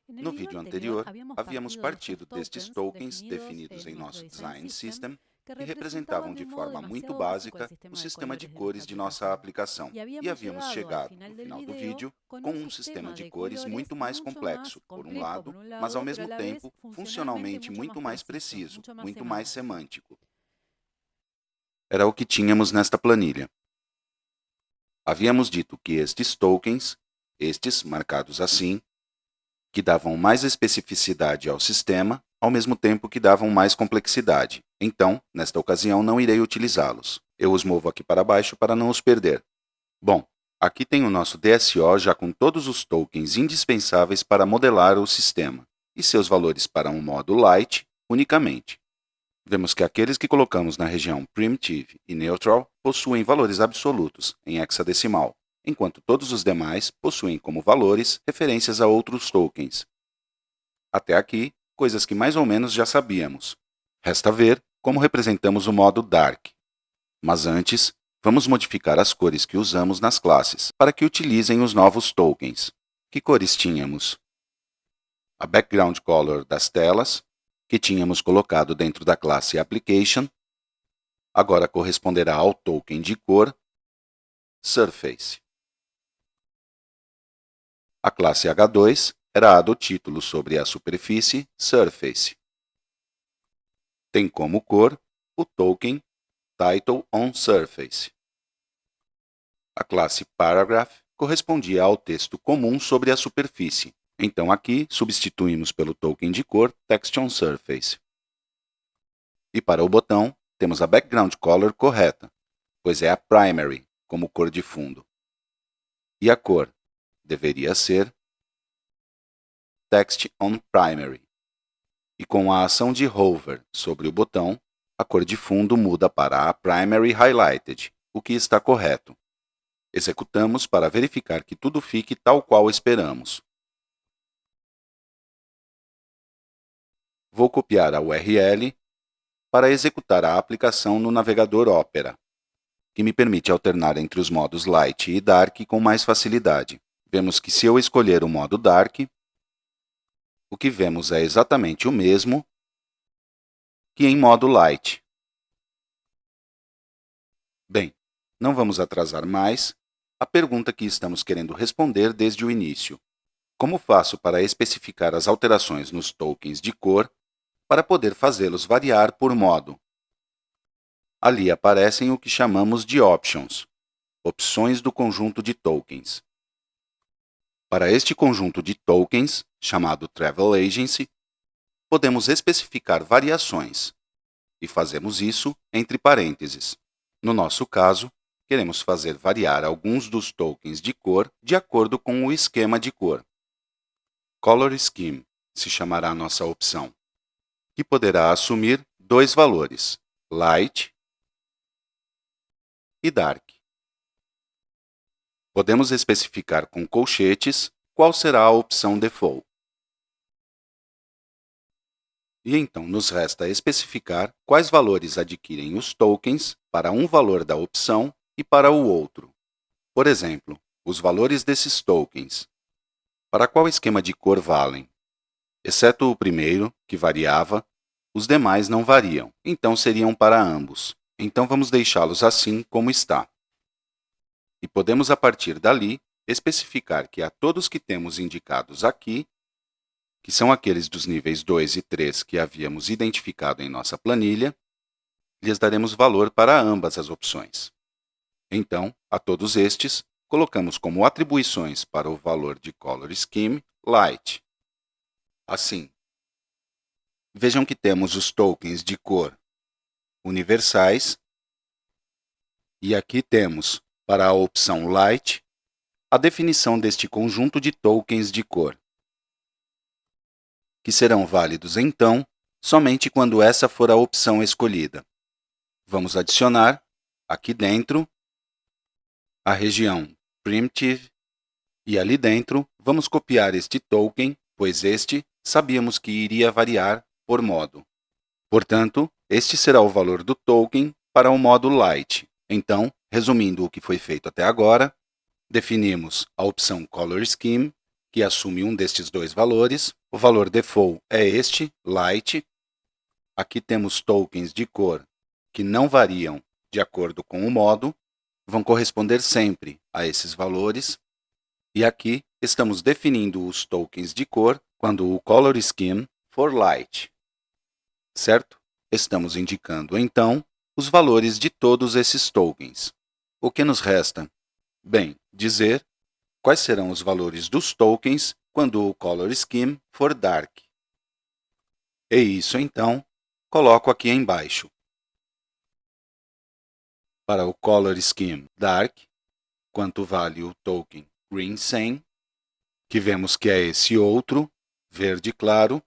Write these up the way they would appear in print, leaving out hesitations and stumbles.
No vídeo anterior, havíamos partido destes tokens definidos em nosso Design System, que representavam de forma muito básica o sistema de cores de nossa aplicação, e havíamos chegado, no final do vídeo, com um sistema de cores muito mais complexo, por um lado, mas ao mesmo tempo funcionalmente muito mais preciso, muito mais semântico. Era o que tínhamos nesta planilha. Havíamos dito que estes tokens, estes marcados assim, que davam mais especificidade ao sistema, ao mesmo tempo que davam mais complexidade. Então, nesta ocasião, não irei utilizá-los. Eu os movo aqui para baixo para não os perder. Bom, aqui tem o nosso DSO já com todos os tokens indispensáveis para modelar o sistema, e seus valores para um modo Light unicamente. Vemos que aqueles que colocamos na região Primitive e Neutral possuem valores absolutos, em hexadecimal, enquanto todos os demais possuem como valores referências a outros tokens. Até aqui, coisas que mais ou menos já sabíamos. Resta ver como representamos o modo Dark. Mas antes, vamos modificar as cores que usamos nas classes, para que utilizem os novos tokens. Que cores tínhamos? A background color das telas, que tínhamos colocado dentro da classe Application, agora corresponderá ao token de cor Surface. A classe H2 era a do título sobre a superfície Surface. Tem como cor o token Title on Surface. A classe Paragraph correspondia ao texto comum sobre a superfície. Então aqui substituímos pelo token de cor Text on Surface. E para o botão, temos a background color correta, pois é a primary como cor de fundo. E a cor deveria ser Text on Primary. E com a ação de hover sobre o botão, a cor de fundo muda para a Primary Highlighted, o que está correto. Executamos para verificar que tudo fique tal qual esperamos. Vou copiar a URL para executar a aplicação no navegador Opera, que me permite alternar entre os modos Light e Dark com mais facilidade. Vemos que se eu escolher o modo Dark, o que vemos é exatamente o mesmo que em modo Light. Bem, não vamos atrasar mais a pergunta que estamos querendo responder desde o início. Como faço para especificar as alterações nos tokens de cor para poder fazê-los variar por modo? Ali aparecem o que chamamos de options, opções do conjunto de tokens. Para este conjunto de tokens, chamado Travel Agency, podemos especificar variações, e fazemos isso entre parênteses. No nosso caso, queremos fazer variar alguns dos tokens de cor de acordo com o esquema de cor. Color Scheme se chamará a nossa opção, que poderá assumir dois valores, Light e Dark. Podemos especificar com colchetes qual será a opção default. E então nos resta especificar quais valores adquirem os tokens para um valor da opção e para o outro. Por exemplo, os valores desses tokens. Para qual esquema de cor valem? Exceto o primeiro, que variava, os demais não variam, então seriam para ambos. Então vamos deixá-los assim como está. E podemos, a partir dali, especificar que a todos que temos indicados aqui, que são aqueles dos níveis 2 e 3 que havíamos identificado em nossa planilha, lhes daremos valor para ambas as opções. Então, a todos estes, colocamos como atribuições para o valor de Color Scheme Light. Assim, vejam que temos os tokens de cor universais, e aqui temos, para a opção Light, a definição deste conjunto de tokens de cor, que serão válidos, então, somente quando essa for a opção escolhida. Vamos adicionar, aqui dentro, a região Primitive, e ali dentro vamos copiar este token, pois este sabíamos que iria variar por modo. Portanto, este será o valor do token para o modo Light. Então, resumindo o que foi feito até agora, definimos a opção Color Scheme, que assume um destes dois valores. O valor default é este, light. Aqui temos tokens de cor que não variam de acordo com o modo, vão corresponder sempre a esses valores. E aqui estamos definindo os tokens de cor quando o color scheme for light. Certo? Estamos indicando, então, os valores de todos esses tokens. O que nos resta? Bem, dizer quais serão os valores dos tokens quando o color scheme for dark. E isso, então, coloco aqui embaixo. Para o color scheme dark, quanto vale o token green 100, que vemos que é esse outro, verde claro,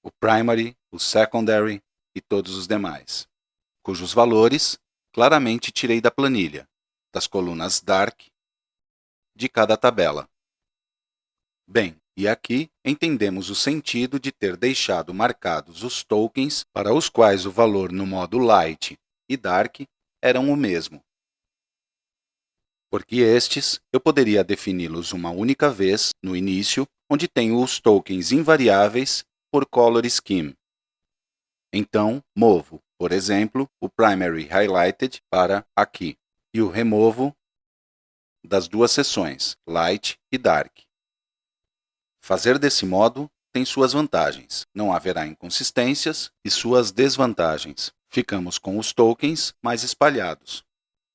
o primary, o secondary e todos os demais, cujos valores claramente tirei da planilha, das colunas dark de cada tabela. Bem, e aqui entendemos o sentido de ter deixado marcados os tokens para os quais o valor no modo light e dark eram o mesmo. Porque estes eu poderia defini-los uma única vez no início, onde tenho os tokens invariáveis por color scheme. Então, movo, por exemplo, o primary highlighted para aqui e o removo das duas seções, light e dark. Fazer desse modo tem suas vantagens, não haverá inconsistências, e suas desvantagens. Ficamos com os tokens mais espalhados.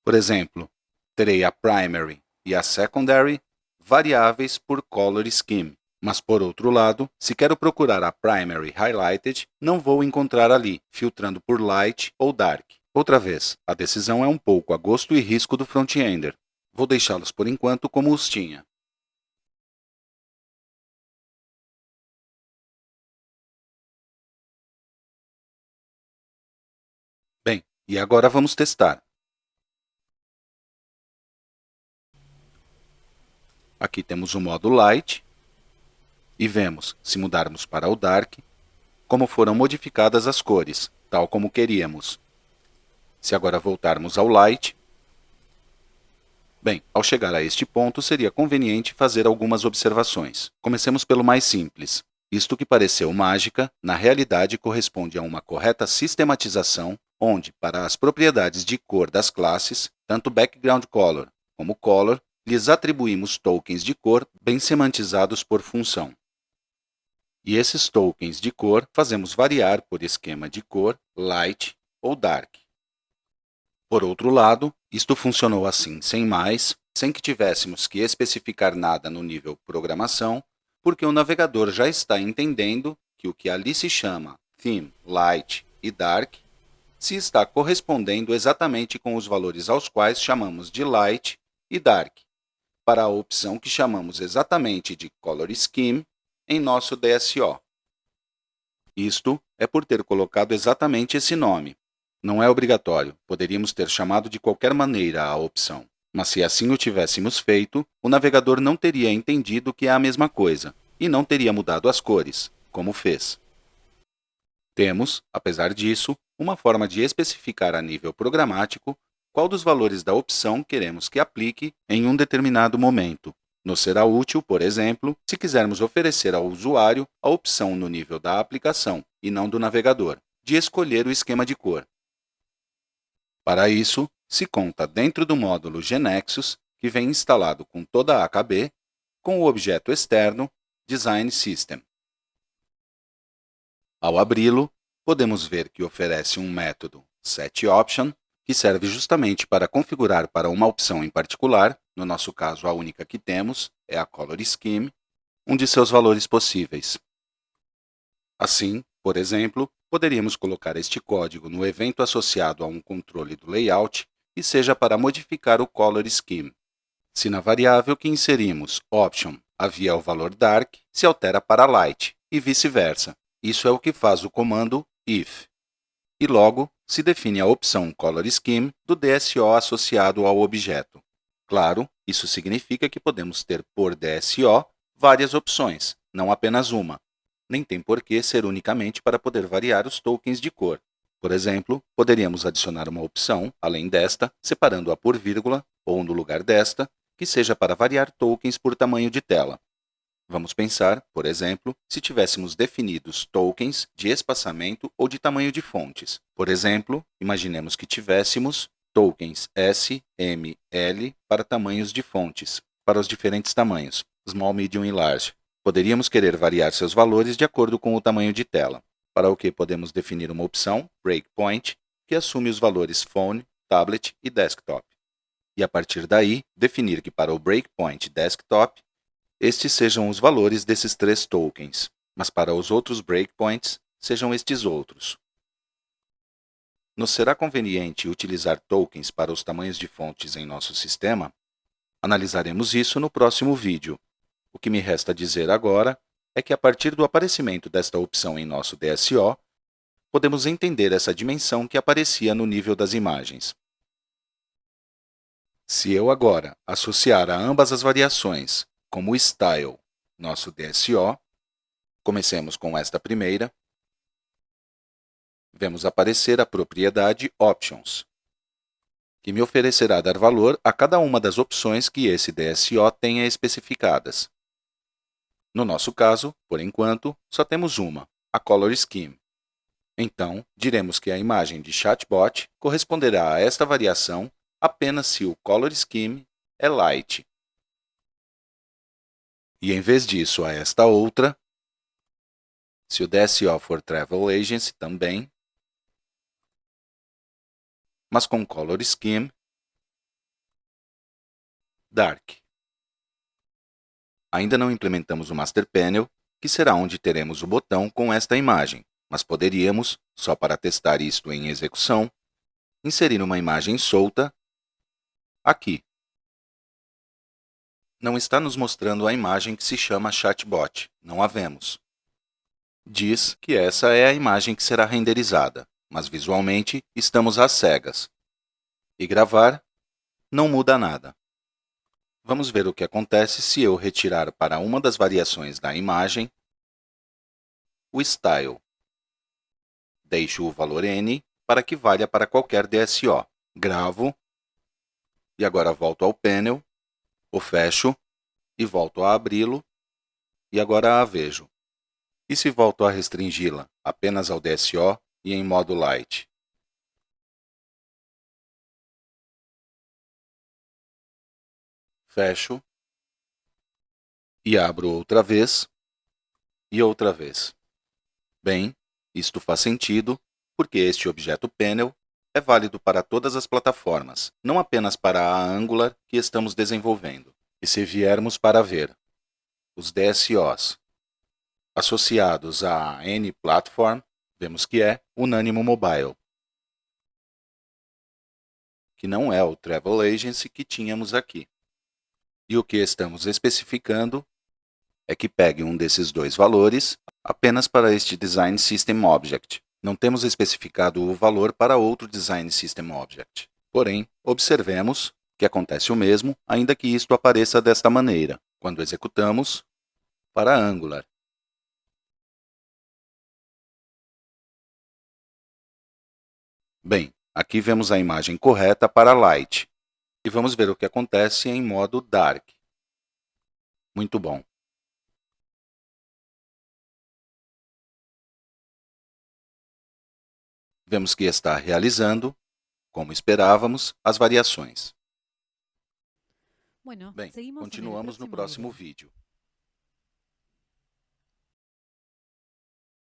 Por exemplo, terei a primary e a secondary variáveis por color scheme. Mas, por outro lado, se quero procurar a primary highlighted, não vou encontrar ali, filtrando por light ou dark. Outra vez, a decisão é um pouco a gosto e risco do front-ender. Vou deixá-los por enquanto como os tinha. Bem, e agora vamos testar. Aqui temos o modo light. E vemos, se mudarmos para o dark, como foram modificadas as cores, tal como queríamos. Se agora voltarmos ao light, bem, ao chegar a este ponto, seria conveniente fazer algumas observações. Comecemos pelo mais simples. Isto que pareceu mágica, na realidade corresponde a uma correta sistematização, onde, para as propriedades de cor das classes, tanto background color como color, lhes atribuímos tokens de cor bem semantizados por função. E esses tokens de cor fazemos variar por esquema de cor light ou dark. Por outro lado, isto funcionou assim sem mais, sem que tivéssemos que especificar nada no nível programação, porque o navegador já está entendendo que o que ali se chama theme, light e dark se está correspondendo exatamente com os valores aos quais chamamos de light e dark, para a opção que chamamos exatamente de color scheme em nosso DSO. Isto é por ter colocado exatamente esse nome. Não é obrigatório, poderíamos ter chamado de qualquer maneira a opção. Mas se assim o tivéssemos feito, o navegador não teria entendido que é a mesma coisa, e não teria mudado as cores, como fez. Temos, apesar disso, uma forma de especificar a nível programático qual dos valores da opção queremos que aplique em um determinado momento. Nos será útil, por exemplo, se quisermos oferecer ao usuário a opção no nível da aplicação, e não do navegador, de escolher o esquema de cor. Para isso, se conta dentro do módulo GNexus, que vem instalado com toda a AKB, com o objeto externo Design System. Ao abri-lo, podemos ver que oferece um método setOption, que serve justamente para configurar para uma opção em particular, no nosso caso a única que temos é a Color Scheme, um de seus valores possíveis. Assim, por exemplo, poderíamos colocar este código no evento associado a um controle do layout e seja para modificar o Color Scheme. Se na variável que inserimos option havia o valor dark, se altera para light e vice-versa. Isso é o que faz o comando if. E logo, se define a opção Color Scheme do DSO associado ao objeto. Claro, isso significa que podemos ter por DSO várias opções, não apenas uma. Nem tem por que ser unicamente para poder variar os tokens de cor. Por exemplo, poderíamos adicionar uma opção, além desta, separando-a por vírgula, ou no lugar desta, que seja para variar tokens por tamanho de tela. Vamos pensar, por exemplo, se tivéssemos definidos tokens de espaçamento ou de tamanho de fontes. Por exemplo, imaginemos que tivéssemos tokens S, M, L para tamanhos de fontes, para os diferentes tamanhos, Small, Medium e Large. Poderíamos querer variar seus valores de acordo com o tamanho de tela, para o que podemos definir uma opção, Breakpoint, que assume os valores Phone, Tablet e Desktop. E a partir daí, definir que para o Breakpoint Desktop, estes sejam os valores desses 3 tokens, mas para os outros breakpoints, sejam estes outros. Nos será conveniente utilizar tokens para os tamanhos de fontes em nosso sistema? Analisaremos isso no próximo vídeo. O que me resta dizer agora é que, a partir do aparecimento desta opção em nosso DSO, podemos entender essa dimensão que aparecia no nível das imagens. Se eu agora associar a ambas as variações, como Style, nosso DSO, comecemos com esta primeira, vemos aparecer a propriedade Options, que me oferecerá dar valor a cada uma das opções que esse DSO tenha especificadas. No nosso caso, por enquanto, só temos uma, a Color Scheme. Então, diremos que a imagem de chatbot corresponderá a esta variação apenas se o Color Scheme é Light. E em vez disso a esta outra, se o DSO for Travel Agency também, mas com Color Scheme Dark. Ainda não implementamos o Master Panel, que será onde teremos o botão com esta imagem, mas poderíamos, só para testar isto em execução, inserir uma imagem solta aqui. Não está nos mostrando a imagem que se chama Chatbot, não a vemos. Diz que essa é a imagem que será renderizada, mas visualmente estamos às cegas. E gravar não muda nada. Vamos ver o que acontece se eu retirar para uma das variações da imagem o Style. Deixo o valor N para que valha para qualquer DSO. Gravo e agora volto ao panel, o fecho e volto a abri-lo e agora a vejo. E se volto a restringi-la apenas ao DSO e em modo Light? Fecho e abro outra vez e outra vez. Bem, isto faz sentido porque este objeto panel é válido para todas as plataformas, não apenas para a Angular que estamos desenvolvendo. E se viermos para ver os DSOs associados à N-Platform, vemos que é o Nânimo Mobile, que não é o Travel Agency que tínhamos aqui. E o que estamos especificando é que pegue um desses dois valores apenas para este Design System Object. Não temos especificado o valor para outro Design System Object. Porém, observemos que acontece o mesmo, ainda que isto apareça desta maneira, quando executamos para Angular. Bem, aqui vemos a imagem correta para Light. E vamos ver o que acontece em modo Dark. Muito bom. Vemos que está realizando, como esperávamos, as variações. Bem, continuamos no próximo vídeo.